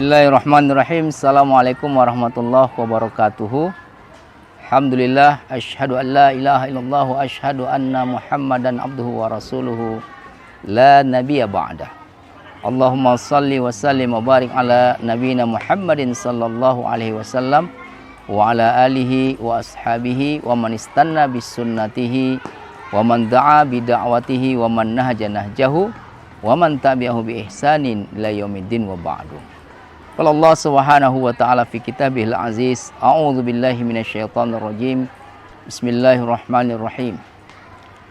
Bismillahirrahmanirrahim. Assalamualaikum warahmatullahi wabarakatuh. Alhamdulillah, asyhadu an la ilaha illallah wa asyhadu anna Muhammadan abduhu wa rasuluhu la nabiyya ba'dah. Allahumma salli wa sallim wa barik ala nabiyina Muhammadin sallallahu alaihi wasallam wa ala alihi wa ashabihi wa man istanna bis sunnatihi wa man da'a bi da'watihi wa man nahaja nahjahu wa man tabi'ahu bi ihsanin ila yaumiddin wa ba'du. Qala Allah Subhanahu wa ta'ala fi kitabihil aziz, a'udzu billahi minasyaitonir rajim. Bismillahirrahmanirrahim.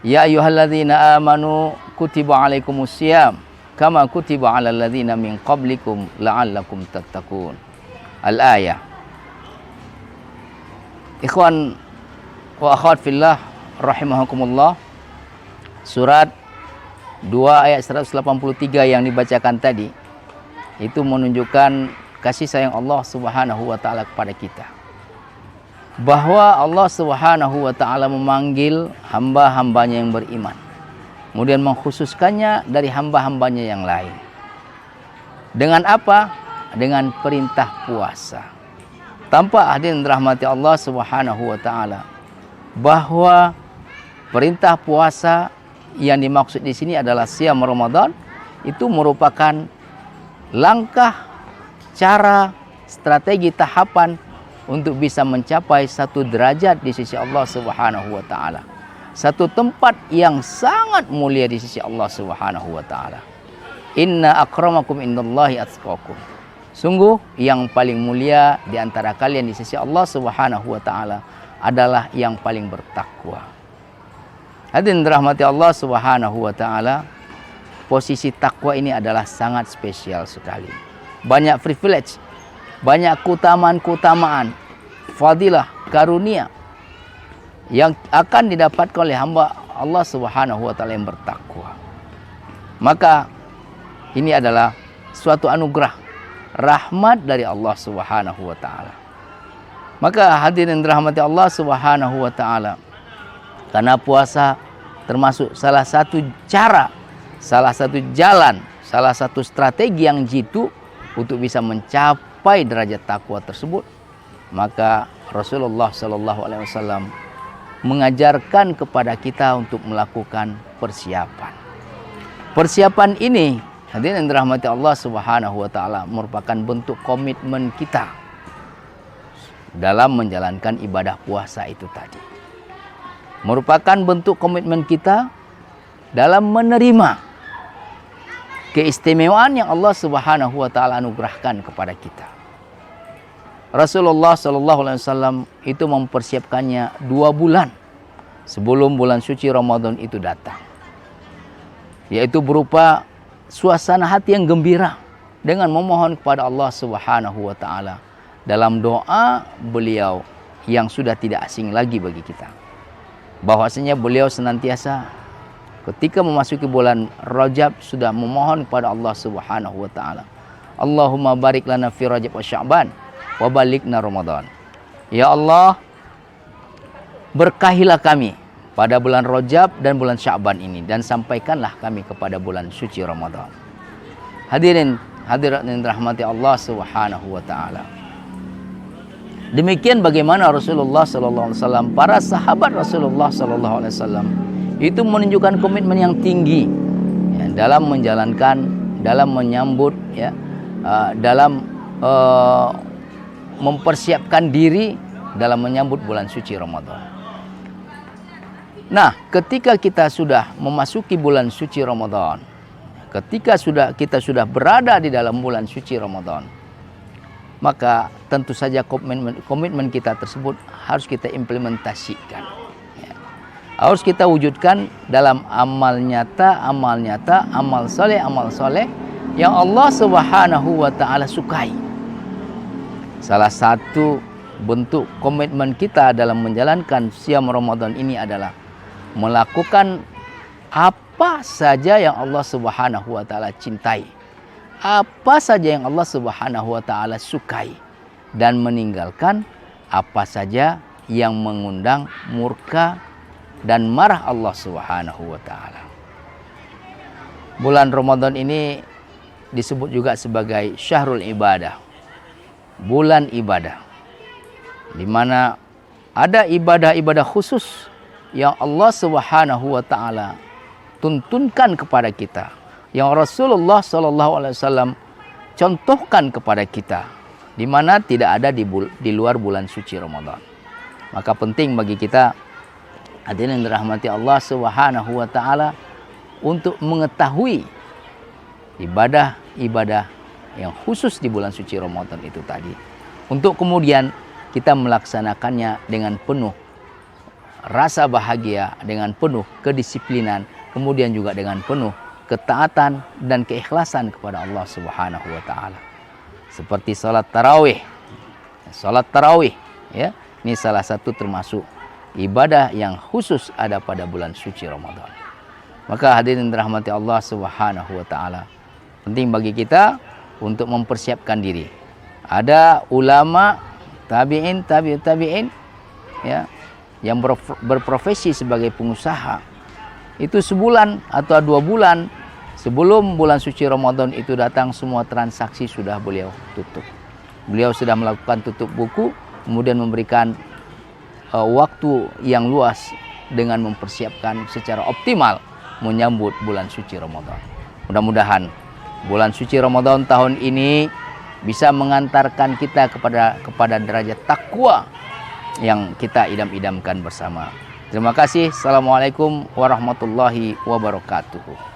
Ya ayyuhalladzina amanu kutiba alaikumusiyam kama kutiba alal ladzina min qablikum la'allakum tattaqun. Al-ayah. Ikhwan wa akhwat fillah rahimahakumullah. Surat 2 ayat 183 yang dibacakan tadi itu menunjukkan kasih sayang Allah Subhanahu wa ta'ala kepada kita. Bahwa Allah Subhanahu wa ta'ala memanggil hamba-hambanya yang beriman. Kemudian mengkhususkannya dari hamba-hambanya yang lain. Dengan apa? Dengan perintah puasa. Tanpa hadirin rahmati Allah Subhanahu wa ta'ala. Bahwa perintah puasa yang dimaksud di sini adalah siam Ramadan, itu merupakan langkah, cara, strategi, tahapan untuk bisa mencapai satu derajat di sisi Allah Subhanahu wa ta'ala. Satu tempat yang sangat mulia di sisi Allah Subhanahu wa ta'ala. Inna akramakum indallahi atqakum. Sungguh yang paling mulia di antara kalian di sisi Allah Subhanahu wa ta'ala adalah yang paling bertakwa. Hadirin dirahmati Allah Subhanahu wa ta'ala, posisi takwa ini adalah sangat spesial sekali. Banyak privilege, banyak keutamaan-keutamaan, fadilah, karunia yang akan didapatkan oleh hamba Allah Subhanahu wa ta'ala yang bertakwa. Maka ini adalah suatu anugerah, rahmat dari Allah Subhanahu wa ta'ala. Maka hadirin dirahmati Allah Subhanahu wa ta'ala, karena puasa termasuk salah satu cara, salah satu jalan, salah satu strategi yang jitu untuk bisa mencapai derajat takwa tersebut, maka Rasulullah Shallallahu Alaihi Wasallam mengajarkan kepada kita untuk melakukan persiapan. Persiapan ini, hadirin yang dirahmati Allah Subhanahu Wa Taala, merupakan bentuk komitmen kita dalam menjalankan ibadah puasa itu tadi. Merupakan bentuk komitmen kita dalam menerima keistimewaan yang Allah Subhanahu wa ta'ala anugerahkan kepada kita. Rasulullah sallallahu alaihi wasallam itu mempersiapkannya 2 bulan sebelum bulan suci Ramadan itu datang. Yaitu berupa suasana hati yang gembira dengan memohon kepada Allah Subhanahu wa ta'ala dalam doa beliau yang sudah tidak asing lagi bagi kita. Bahwasanya beliau senantiasa ketika memasuki bulan Rajab sudah memohon kepada Allah Subhanahu wa ta'ala, Allahumma barik lana fi Rajab wa Sya'ban wa balikna Ramadan. Ya Allah, berkahilah kami pada bulan Rajab dan bulan Sya'ban ini, dan sampaikanlah kami kepada bulan suci Ramadan. Hadirin hadirat yang dirahmati Allah Subhanahu wa ta'ala. Demikian bagaimana Rasulullah sallallahu alaihi wasallam, para sahabat Rasulullah sallallahu alaihi wasallam itu menunjukkan komitmen yang tinggi ya, dalam menjalankan, dalam menyambut ya, dalam mempersiapkan diri dalam menyambut bulan suci Ramadan. Nah, ketika kita sudah memasuki bulan suci Ramadan, ketika kita sudah berada di dalam bulan suci Ramadan, maka tentu saja komitmen kita tersebut harus kita implementasikan. Harus kita wujudkan dalam amal nyata, amal soleh yang Allah Subhanahu wa ta'ala sukai. Salah satu bentuk komitmen kita dalam menjalankan siam Ramadan ini adalah melakukan apa saja yang Allah Subhanahu wa ta'ala cintai, apa saja yang Allah Subhanahu wa ta'ala sukai, dan meninggalkan apa saja yang mengundang murka dan marah Allah Subhanahu wa ta'ala. Bulan Ramadan ini disebut juga sebagai syahrul ibadah, bulan ibadah, di mana ada ibadah-ibadah khusus yang Allah Subhanahu wa taala tuntunkan kepada kita, yang Rasulullah sallallahu alaihi wasallam contohkan kepada kita, di mana tidak ada di luar bulan suci Ramadan. Maka penting bagi kita hadirin dirahmati Allah Subhanahu wa taala untuk mengetahui ibadah-ibadah yang khusus di bulan suci Ramadan itu tadi, untuk kemudian kita melaksanakannya dengan penuh rasa bahagia, dengan penuh kedisiplinan, kemudian juga dengan penuh ketaatan dan keikhlasan kepada Allah Subhanahu wa taala. Seperti salat tarawih. Salat tarawih, ya. Ini salah satu termasuk ibadah yang khusus ada pada bulan suci Ramadan. Maka hadirin dirahmati Allah Subhanahu wa taala, penting bagi kita untuk mempersiapkan diri. Ada ulama, tabi'in, tabi'ut tabi'in, ya, yang berprofesi sebagai pengusaha. Itu sebulan atau 2 bulan sebelum bulan suci Ramadan itu datang, semua transaksi sudah beliau tutup. Beliau sudah melakukan tutup buku, kemudian memberikan waktu yang luas dengan mempersiapkan secara optimal menyambut bulan suci Ramadan. Mudah-mudahan bulan suci Ramadan tahun ini bisa mengantarkan kita kepada derajat takwa yang kita idam-idamkan bersama. Terima kasih. Assalamualaikum warahmatullahi wabarakatuh.